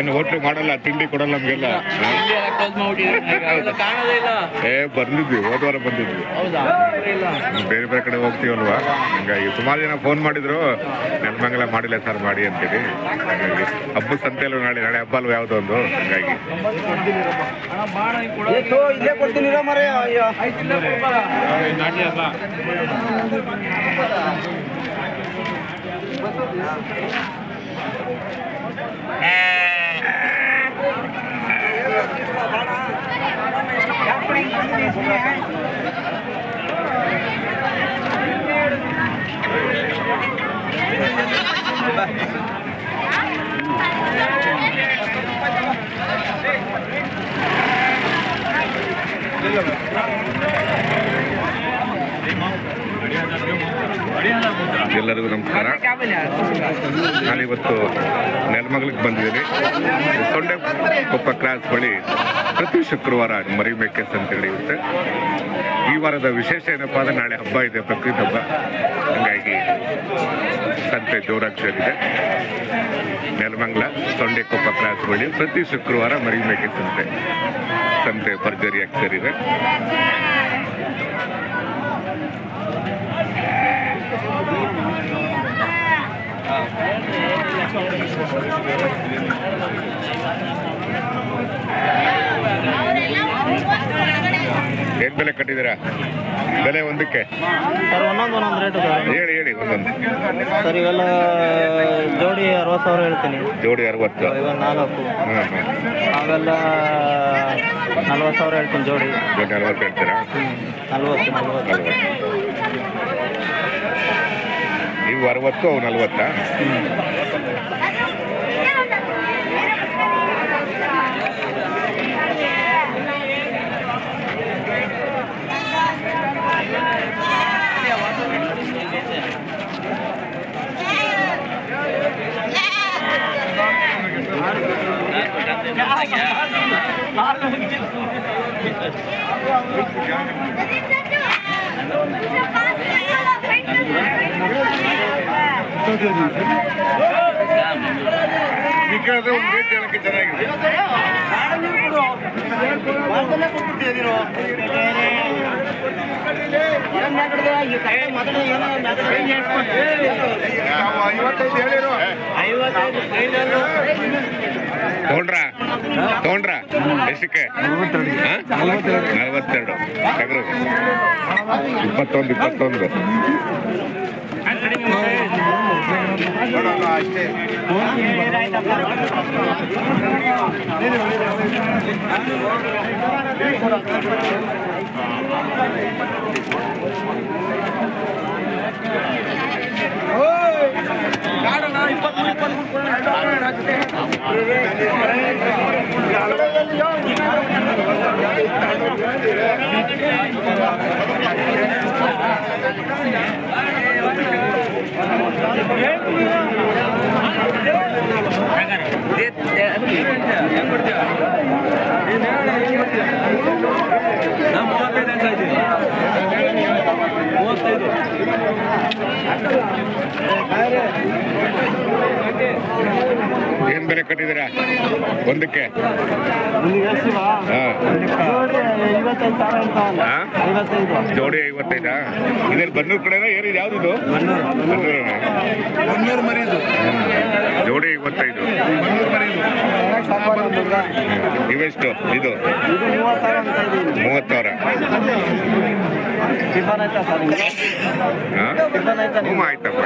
ಏನು ಹೋಟ್ಲು ಮಾಡಲ್ಲ, ತಿಂಡಿ ಕೊಡಲ್ಲ ನಮ್ಗೆಲ್ಲ. ಬಂದಿದ್ವಿ, ಹೋದ ವಾರ ಬಂದಿದ್ವಿ. ಬೇರೆ ಬೇರೆ ಕಡೆ ಹೋಗ್ತೀವಲ್ವಾ, ಹಂಗಾಗಿ ಸುಮಾರು ಜನ ಫೋನ್ ಮಾಡಿದ್ರು, ನೆಲಮಂಗಲ ಮಾಡಿಲ್ಲ ಸರ್ ಮಾಡಿ ಅಂತೇಳಿ. ಹಾಗಾಗಿ ಹಬ್ಬದ ಸಂತೆಯಲ್ಲೂ ನಾಳೆ ಹಬ್ಬ ಅಲ್ವ ಯಾವುದೋ ಒಂದು, ಹಂಗಾಗಿ ಎಲ್ಲರಿಗೂ ನಮಸ್ಕಾರ. ನಾನಿವತ್ತು ನೆಲಮಂಗಲಕ್ಕೆ ಬಂದಿದ್ದೀನಿ. ಸೊಂಡೆಕೊಪ್ಪ ಕ್ರಾಸ್ ಬಳಿ ಪ್ರತಿ ಶುಕ್ರವಾರ ಮರಿ ಮೇಕೆ ಸಂತೆ ನಡೆಯುತ್ತೆ. ಈ ವಾರದ ವಿಶೇಷ ಏನಪ್ಪ ಅಂದರೆ ನಾಳೆ ಹಬ್ಬ ಇದೆ, ಪ್ರಕೃತಿ ಹಬ್ಬ. ಹಂಗಾಗಿ ಸಂತೆ ಜೋರಾಗಿ ಸೇರಿದೆ. ನೆಲಮಂಗಲ ಸೊಂಡೆಕೊಪ್ಪ ಕ್ರಾಸ್ ಬಳಿ ಪ್ರತಿ ಶುಕ್ರವಾರ ಮರಿ ಮೇಕೆ ಸಂತೆ ಭರ್ಜರಿಯಾಗಿ ಸೇರಿದೆ. ಏನ್ ಬೆಲೆ ಕಟ್ಟಿದ್ದೀರಾ? ಬೆಲೆ ಒಂದಕ್ಕೆ ಸರ್ ಒಂದೊಂದು ರೇಟು ಸರ್. ಹೇಳಿ ಒಂದೊಂದು. ಸರ್ ಇವೆಲ್ಲ ಜೋಡಿ 60,000 ಹೇಳ್ತೀನಿ. ಜೋಡಿ 60. ಇವಾಗ 4. ಅವೆಲ್ಲ 40,000 ಹೇಳ್ತೀನಿ ಜೋಡಿ. 40 ಹೇಳ್ತೀರಾ? 40. ಇವು 60, ಅವು 40. ಕೇಳಿದ್ರೆ ಒಂದು ರೇಟ್ ಹೇಳಕ್ಕೆ ಚೆನ್ನಾಗಿದೆ. ತಗೊಂಡ್ರ ಎಷ್ಟಕ್ಕೆ? 42 ಟಗರು. 21. ಏನ್ ಬೆಲೆ ಕಟ್ಟಿದ್ದೀರಾ ಒಂದಕ್ಕೆ? ಜೋಡಿ 55. ಇದೇನು ಬನ್ನೂರು ಕಡೆನಾ? ಏನಿದೆ ಯಾವ್ದು? ಬನ್ನೂರು ಮರಿದು ಜೋಡಿ 55. ಇವೆಷ್ಟು? ಇದು 30,000. ಆಯ್ತಪ್ಪ.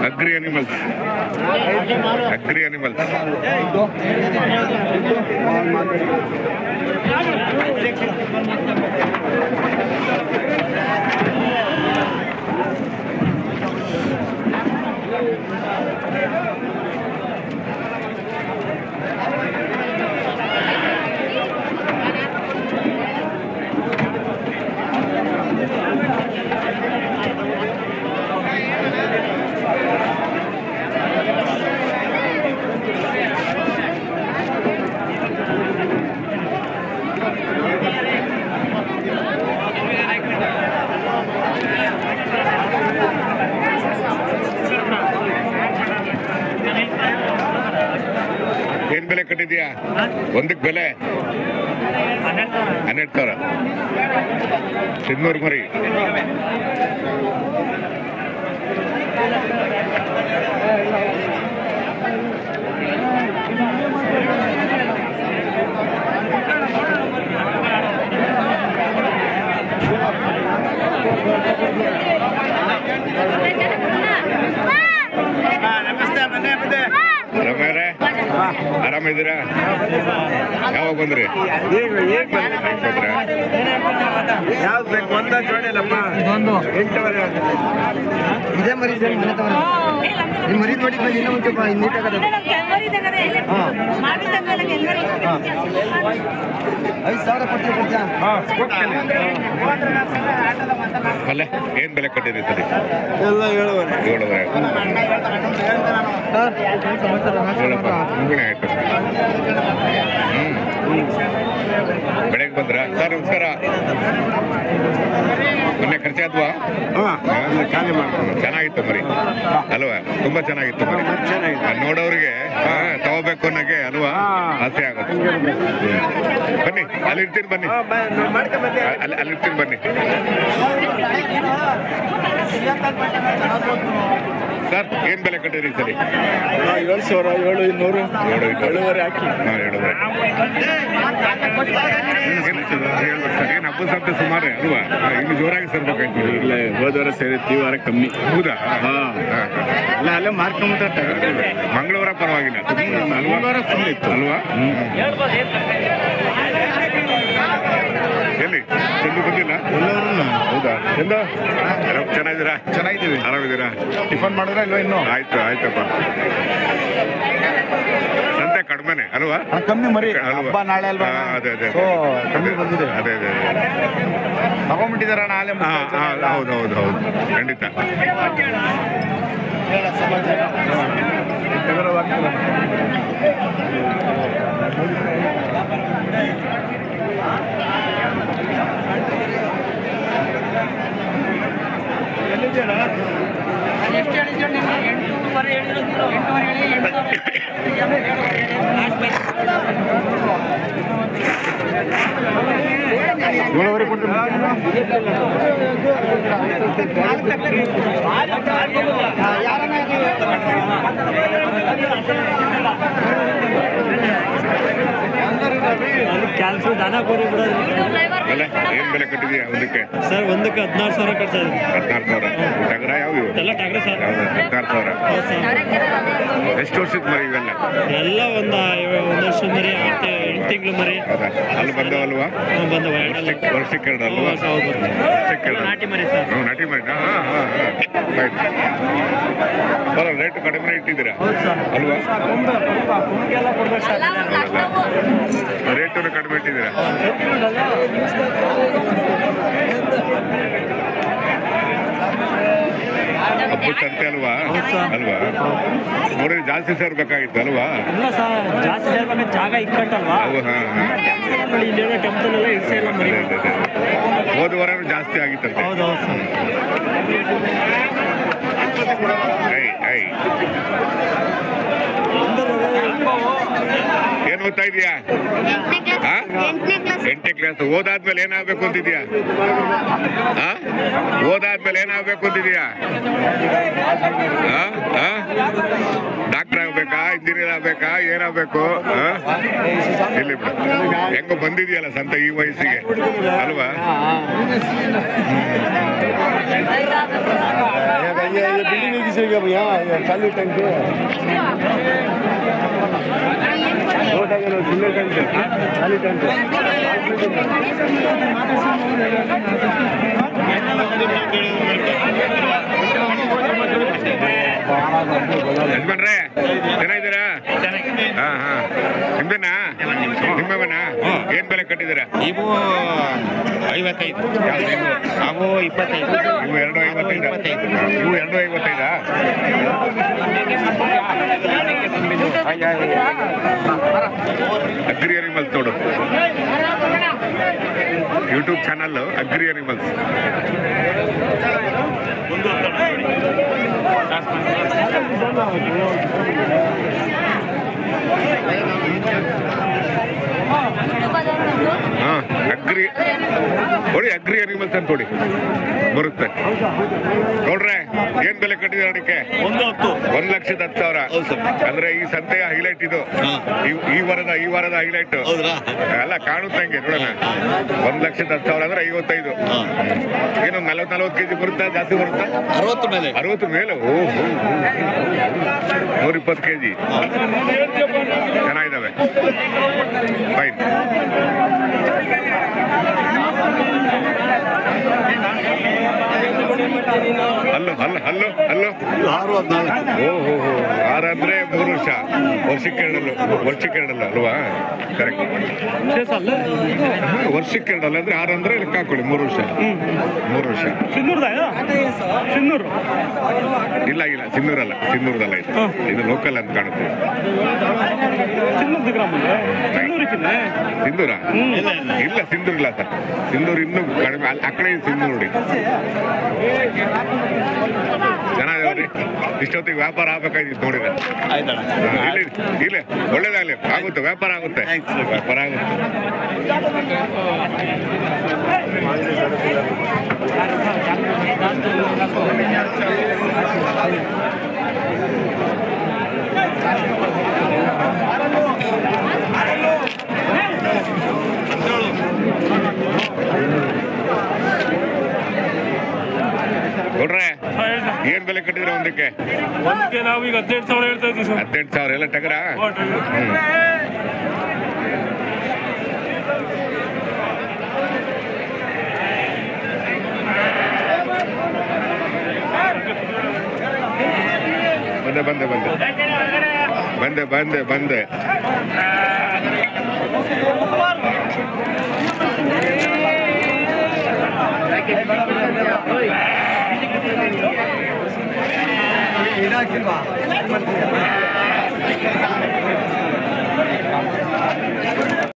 Agri animals. ಕಟ್ಟಿದ್ಯಾ? ಒಂದಕ್ಕೆ ಬೆಲೆ 12,000. ಸಿನ್ನೂರು ಮರಿ. ರಮ್ಯಾರೇ ಆರಾಮಿದ್ದೀರಾ? ಯಾವಾಗ ಬಂದ್ರಿ? ಯಾವ್ದು ಬೇಕು? ಒಂದ ಜೋಡಿಯಲ್ಲಪ್ಪ, 8ವರೆ ಇದೇ ಮರಿ ಸರ್. ಮನೆ ತವರ ನಿಮ್ಮ ಮರಿ ನೋಡಿ ಬಂದು ಇನ್ನೂ ಒಂಚೂರು ನೀಟಾಗದ 5,000 ಕೊಡ್ತೀವಿ. ಅಲ್ಲೇ ಏನ್ ಬೆಲೆ ಕಟ್ಟಿದ್ರಿ ಸರಿ? ಎಲ್ಲ 7ವರೆ. 7ವರೆ ಆಯ್ತು. ಬೆಳಗ್ಗೆ ಬಂದ್ರ ಸರ್? ನಮಸ್ಕಾರ. ಮೊನ್ನೆ ಖರ್ಚಾದ್ವಾ? ಚೆನ್ನಾಗಿತ್ತು ಮರಿ ಅಲ್ವಾ? ತುಂಬಾ ಚೆನ್ನಾಗಿತ್ತು ಮರಿ. ನೋಡೋರಿಗೆ ತಗೋಬೇಕು ಅನ್ನೋಕೆ ಅಲ್ವಾ ಆಸೆ ಆಗುತ್ತೆ. ಬನ್ನಿ, ಅಲ್ಲಿರ್ತೀನಿ ಬನ್ನಿ, ಅಲ್ಲಿರ್ತೀನಿ ಬನ್ನಿ. ಸರ್ ಏನ್ ಬೆಲೆ ಕಟ್ಟಿರಿ ಸರಿ? 7,000, 7,200, 7,200 ಹಾಕಿ. 7,200. ಏನ್ ಹಬ್ಬ ಸಬ್ಬ ಸುಮಾರು ಅಲ್ವಾ? ಇನ್ನು ಜೋರಾಗಿ ಸೇರ್ಬೇಕಾಯ್ತು. ಇಲ್ಲ, ಹೋದ ವಾರ ಸೇರಿತ್ತು, ಈ ವಾರ ಕಮ್ಮಿ. ಹೌದಾ? ಅಲ್ಲ, ಅಲ್ಲೇ ಮಾರ್ಕೊಂಬಿಟ್ಟ. ಮಂಗಳವಾರ ಪರವಾಗಿಲ್ಲ, ಮಂಗಳವಾರ ಫುಲ್ ಇತ್ತು ಅಲ್ವಾ? ಎಲ್ಲಿ ಚಂದು ಬಂದಿಲ್ಲ? ಹೌದಾ? ಚಂದು ಚೆನ್ನಾಗಿದ್ದೀರಾ? ಚೆನ್ನಾಗಿದ್ದೀವಿ. ಆರಾಮಿದ್ದೀರಾ? ಟಿಫನ್ ಮಾಡಿದ್ರೆ ಇಲ್ವಾ ಇನ್ನು? ಆಯ್ತು ಆಯ್ತಪ್ಪ. ಸಂತೆ ಕಡಿಮೆನೆ ಅಲ್ವಾ? ಕಮ್ಮಿ ಮರಿ, ಅಲ್ವಾ? ಹಬ್ಬ ನಾಳೆ ಅಲ್ವಾ? ಅದೇ ಅದೇ ಸೊ ಕಮ್ಮಿ ಬಂದಿದೆ. ಅದೇ ಅದೇ ತಗೊಂಡ್ಬಿಟ್ಟಿದಾರ ನಾಳೆ. ಹೌದು ಹೌದು ಹೌದು, ಖಂಡಿತ. ಕ್ಯಾನ್ಸಲ್ ದಾನ ಕೊಡಿ ಬಿಡೋದು. ಅಲ್ಲ ಏನ್ ಬೆಲೆ ಕಟ್ಟಿದ್ಯಾ ಒಂದಕ್ಕೆ? ಸರ್ ಒಂದಕ್ಕೆ 16,000 ಕಟ್ತಾ ಇದ್ದೀವಿ. 16,000. ಟಗರ ಯಾವ ಇವು? ಎಲ್ಲ ಟಗರ ಸರ್. 16,000. ಎಷ್ಟು ವರ್ಷದ ಮರಿ ಇವೆಲ್ಲ? ಎಲ್ಲ ಒಂದು ವರ್ಷದ ಮರಿ, 8 ತಿಂಗಳು ಮರಿ. ಹೌದಾ? ಅಲ್ಲಿ ಬಂದವಲ್ವಾ? ಬಂದವ. ವರ್ಷಕ್ಕೆ ಎರಡು ಅಲ್ವಾ? ಹೌದು. ವರ್ಷಕ್ಕೆ ಎರಡು ನಾಟಿ ಮರಿ ಸರ್. ನಾಟಿ ಮರಿ. ಬರ ರೇಟ್ ಕಡಿಮೆ ಇಟ್ಟಿದ್ದೀರಾ ಅಲ್ವಾ? ರೇಟನ್ನು ಕಡಿಮೆ ಇಟ್ಟಿದ್ದೀರಾ? ಹಬ್ಬದ ಸಂತೆ ಅಲ್ವಾ? ಅಲ್ವಾ? ನೋಡಿ ಜಾಸ್ತಿ ಸೇರ್ಬೇಕಾಗಿತ್ತು ಅಲ್ವಾ? ಇಲ್ಲ ಸರ್, ಜಾಸ್ತಿ ಸೇರ್ಬೇಕು, ಜಾಗ ಇಕ್ಕಟ್ಟಲ್ವಾ? ಇಲ್ಲಿರೋ ಟೆಂಪಲ್ ಎಲ್ಲ ಇಡ್ಸೇ ಇಲ್ಲ ಮರಿ. ಹೋದ ವಾರನೂ ಜಾಸ್ತಿ ಆಗಿತ್ತಂತೆ. ಹೌದು ಸರ್. ಏನ್ ಓದ್ತಾ ಇದೀಯಾ? 8ನೇ ಕ್ಲಾಸ್. ಓದಾದ್ಮೇಲೆ ಏನಾಗ್ಬೇಕು ಅಂತಿದ್ಯಾ? ಓದಾದ್ಮೇಲೆ ಏನಾಗ್ಬೇಕು ಅಂತಿದ್ಯಾ? ಡಾಕ್ಟರ್ ಆಗ್ಬೇಕಾ, ಇಂಜಿನಿಯರ್ ಆಗ್ಬೇಕಾ, ಏನಾಗ್ಬೇಕು? ಇಲ್ಲಿ ಬಿಡು, ಹೆಂಗೋ ಬಂದಿದ್ಯಲ್ಲ ಸಂತ ಈ ವಯಸ್ಸಿಗೆ ಅಲ್ವಾ? ಖಾಲಿ ಟ್ಯಾಂಕ್ ಖಾಲಿ ಟ್ಯಾಂಕ್. ಯಜಮಾನ್ರೆ ಚೆನ್ನಾಗಿದ್ದೀರಾ? ಹಾ ಹಾ, ನಿಮ್ದೇನಾ? ನಿಮ್ಮವನ ಏನ್ ಬೆಲೆ ಕಟ್ಟಿದ್ದೀರಾ? ಇವು 55, ಅವು 25. ಇವು 255. ಇವು 255. ಅಗ್ರಿ ಅನಿಮಲ್ಸ್ ನೋಡು, ಯೂಟ್ಯೂಬ್ ಚಾನಲ್ ಅಗ್ರಿ ಅನಿಮಲ್ಸ್. ಅಂತ ನೋಡಿ ಬರುತ್ತೆ. ನೋಡ್ರೆ ಏನ್ ಬೆಲೆ ಕಟ್ಟಿದ್ರೆ ಅದಕ್ಕೆ 1,10,000. ಅಂದ್ರೆ ಈ ಸಂತೆಯ ಹೈಲೈಟ್ ಇದು, ಈ ವಾರದ ಹೈಲೈಟ್ ಎಲ್ಲ ಕಾಣುತ್ತೆ ಹಂಗೆ ನೋಡೋಣ. 1,10,000 ಅಂದ್ರೆ 55. ಏನು 40 ಕೆಜಿ ಬರುತ್ತಾ, ಜಾಸ್ತಿ ಬರುತ್ತಾ? 60 ಮೇಲೆ. 120 ಕೆಜಿ ಚೆನ್ನಾಗಿದ್ದಾವೆ. ಫೈನ್. ಅಲ್ಲೋ 6 ಅಂದ್ರೆ 3 ವರ್ಷ. ವರ್ಷಕ್ಕೆ ಎರಡಲ್ಲ ಅಲ್ವಾ? ಕರೆಕ್ಟ್. ವರ್ಷಕ್ಕೆ ಎರಡಲ್ಲ ಅಂದ್ರೆ 6 ಅಂದ್ರೆ ಲೆಕ್ಕ ಹಾಕೊಳ್ಳಿ. 3 ವರ್ಷ. ಇಲ್ಲ ಸಿನ್ನೂರಲ್ಲ ಇದು ಲೋಕಲ್ ಅಂತ ಕಾಣುತ್ತೆ. ಸಿಂಧೂರ ಇಲ್ಲ, ಸಿಂಧೂರ್ ಇಲ್ಲ ಸರ್. ಸಿಂಧೂರ್ ಇನ್ನೂ ಕಡಿಮೆ. ಆ ಕಡೆ ಸಿಂಧೂರ್ ನೋಡಿ. ಚೆನ್ನಾಗಿ ಇಷ್ಟೊತ್ತಿಗೆ ವ್ಯಾಪಾರ ಆಗ್ಬೇಕಾಗಿತ್ತು ನೋಡಿದ್ರೆ. ಇಲ್ಲ ಒಳ್ಳೇದಾಗಲಿ, ಆಗುತ್ತೆ ವ್ಯಾಪಾರ ಆಗುತ್ತೆ. ನೋಡ್ರೆ ಏನ್ ಬೆಲೆ ಕಟ್ಟಿದ್ರೆ ಒಂದಕ್ಕೆ? ನಾವು ಈಗ 18,000 ಹೇಳ್ತಾ ಇದ್ದೀವಿ ಸರ್. 18,000 ಎಲ್ಲ ಟಗರ. ಬಂದೆ. ಏನಾಗ್ತಿಲ್ವಾ?